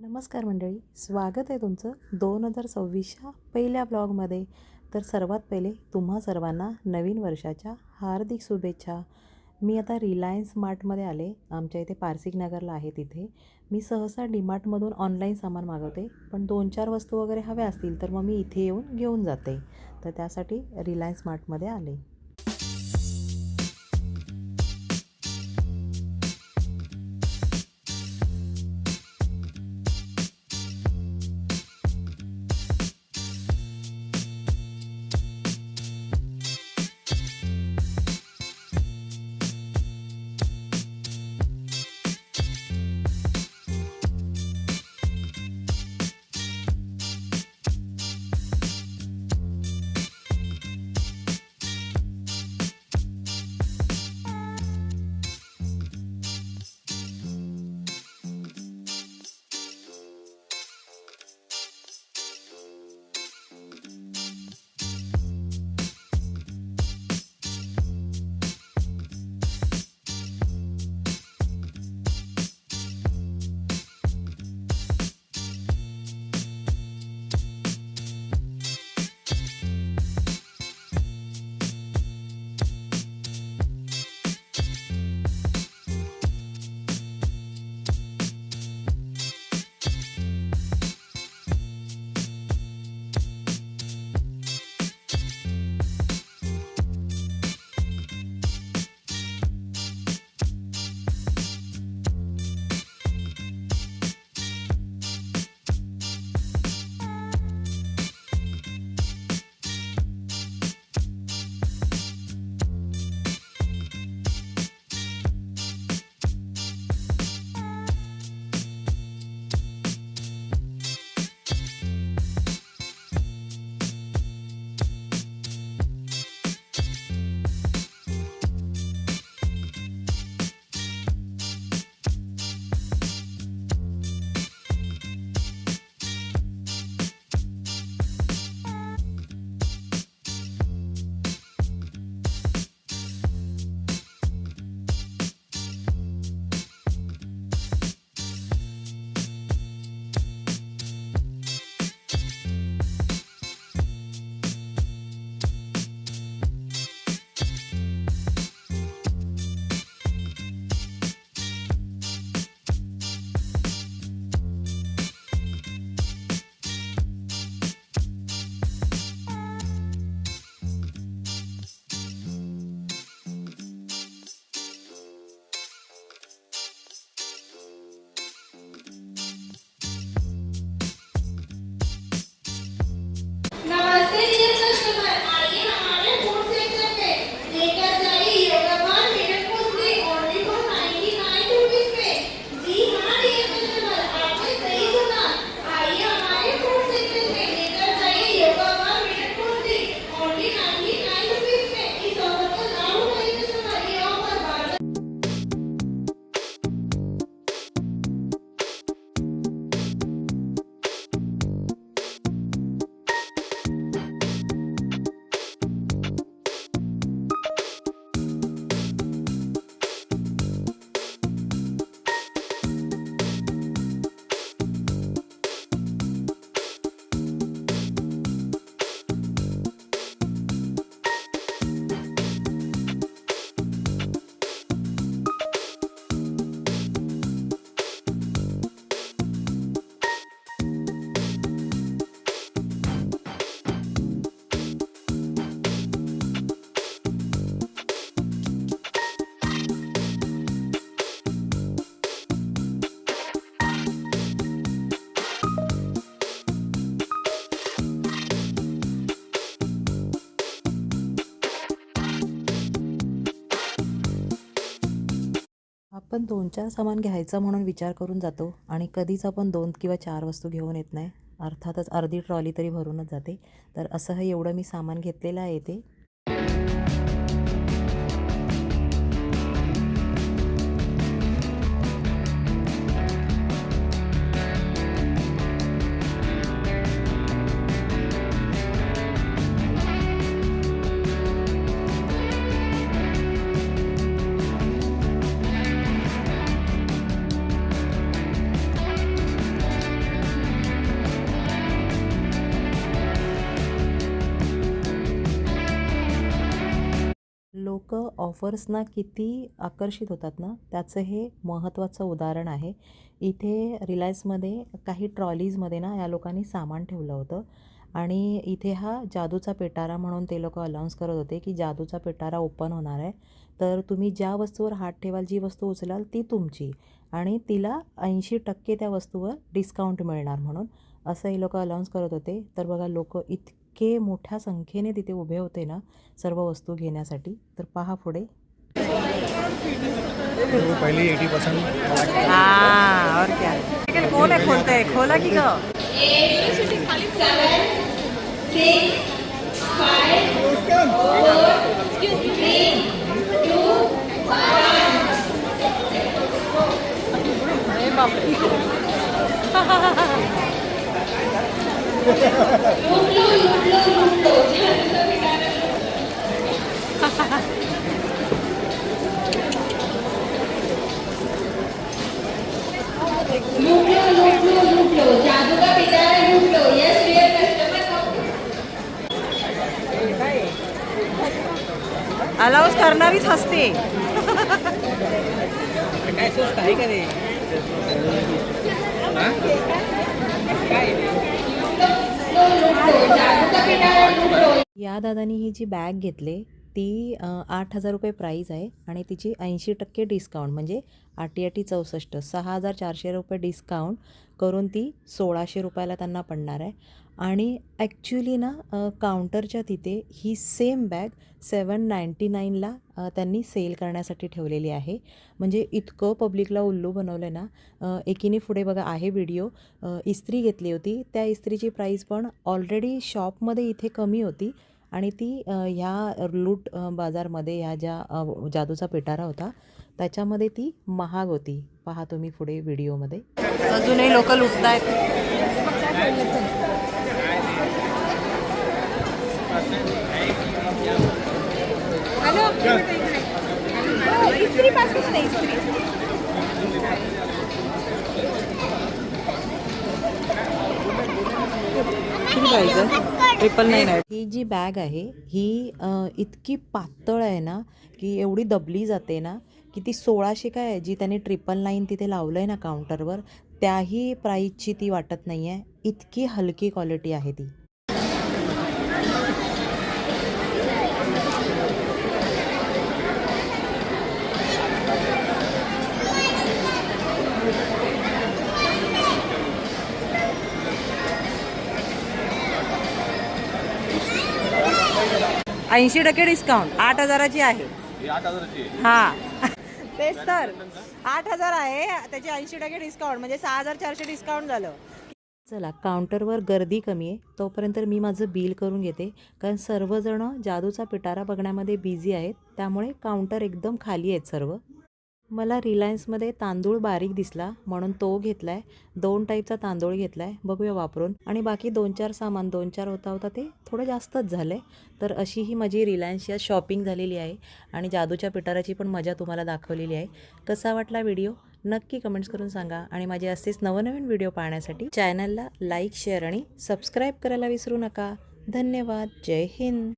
नमस्कार मंडळी, स्वागत आहे तुमचं 2026च्या पहिल्या ब्लॉगमध्ये. तर सर्वात पहिले तुम्हा सर्वांना नवीन वर्षाच्या हार्दिक शुभेच्छा. मी आता रिलायन्स मार्टमध्ये आले. आमच्या इथे पारसिक नगरला आहे तिथे. मी सहसा डीमार्टमधून ऑनलाईन सामान मागवते, पण 2-4 वस्तू वगैरे हव्या असतील तर मग मी इथे येऊन घेऊन जाते. तर त्यासाठी रिलायन्स मार्टमध्ये आले. नमस्ते डियर कस्टमर, आइए हमारे फूड सेक्शन में लेकर जाइए योगा बार मिनट कुर्ती ओनली फॉर 99 रुपीस में। जी हाँ डियर कस्टमर, आपने सही सुना। आइए हमारे फूड सेक्शन में लेकर जाइए योगा बार मिनट कुर्ती ओनली 99 रुपीस में। इस ऑफर का लाभ उठाइए कस्टमर, ये ऑफर बार आपण 2-4 सामान घ्यायचं म्हणून विचार करून जातो आणि कधीच आपण 2 किंवा 4 वस्तू घेऊन येत नाही. अर्थातच अर्धी ट्रॉली तरी भरूनच जाते. तर असं हे एवढं मी सामान घेतलेलं आहे ते. लोक ऑफर्सना किती आकर्षित होतात ना, त्याचं हे महत्त्वाचं उदाहरण आहे. इथे रिलायन्समध्ये काही ट्रॉलीजमध्ये ना या लोकांनी सामान ठेवलं होतं आणि इथे हा जादूचा पिटारा म्हणून ते लोकं अनाऊन्स करत होते की जादूचा पिटारा ओपन होणार आहे. तर तुम्ही ज्या वस्तूवर हात ठेवाल, जी वस्तू उचलाल ती तुमची आणि तिला 80% त्या वस्तूवर डिस्काउंट मिळणार म्हणून असं हे लोकं अनाऊन्स करत होते. तर बघा लोकं इतके मोठ्या संख्येने तिथे उभे होते ना सर्व वस्तू घेण्यासाठी. तर पहा पुढे. तो पहले 80% हाँ और क्या कौन है खोलते है खोला की ग 7 6 5 4 3 2 लूट लो जादू का पिटारा लूट लो यस डियर कस्टमर अलाउन्स करणारीच हसते. काय स्वस्त आहे का रे? या दादानी ही जी बॅग घेतली ती 8,000 रुपये प्राईज आहे आणि तिची 80% डिस्काउंट म्हणजे 8 64 6,400 रुपये डिस्काउंट करून ती 1,600 रुपयाला त्यांना पडणार आहे. आणि ॲक्च्युली ना काउंटरच्या तिथे ही सेम बॅग 799ला त्यांनी सेल करण्यासाठी ठेवलेली आहे. म्हणजे इतकं पब्लिकला उल्लू बनवलं आहे ना. एकीने पुढे बघा आहे व्हिडिओ, इस्त्री घेतली होती. त्या इस्त्रीची प्राईस पण ऑलरेडी शॉपमध्ये इथे कमी होती आणि ती ह्या लूट बाजारमध्ये ह्या ज्या जादूचा पिटारा होता त्याच्यामध्ये ती महाग होती. पहा तुम्ही पुढे व्हिडिओमध्ये. अजूनही लोक लुटत आहेत. इस्त्री पासून नाही इस्त्री किती प्राईज आहे? 999. ही जी बॅग आहे ही इतकी पातळ आहे ना की एवढी दबली जाते ना की ती 1,600 काय आहे जी त्याने 999 तिथे लावलं आहे ना काउंटरवर त्याही प्राईजची ती वाटत नाही आहे. इतकी हलकी क्वालिटी आहे ती. ऐंशी टक्के डिस्काउंट 8,000ची आहे. 8,000ची हां तेच तर 8,000 आहे त्याची 80% डिस्काउंट म्हणजे 6,400 डिस्काउंट झालं. चला काउंटरवर गर्दी कमी आहे तोपर्यंत मी माझं बिल करून घेते कारण सर्वजणं जादूचा पिटारा बघण्यामध्ये बिझी आहेत त्यामुळे काउंटर एकदम खाली आहेत सर्व. मला रिलायन्समध्ये तांदूळ बारीक दिसला म्हणून तो घेतला आहे. 2 टाईपचा तांदूळ घेतला आहे बघूया वापरून आणि बाकी 2-4 सामान 2-4 होता ते थोडं जास्तच झालं आहे. तर अशी ही माझी रिलायन्सच्या शॉपिंग झालेली आहे आणि जादूच्या पिटाराची पण मजा तुम्हाला दाखवलेली आहे. कसा वाटला व्हिडिओ नक्की कमेंट्स करून सांगा आणि माझे असेच नवनवीन व्हिडिओ पाहण्यासाठी चॅनलला लाईक शेअर आणि सबस्क्राईब करायला विसरू नका. धन्यवाद. जय हिंद.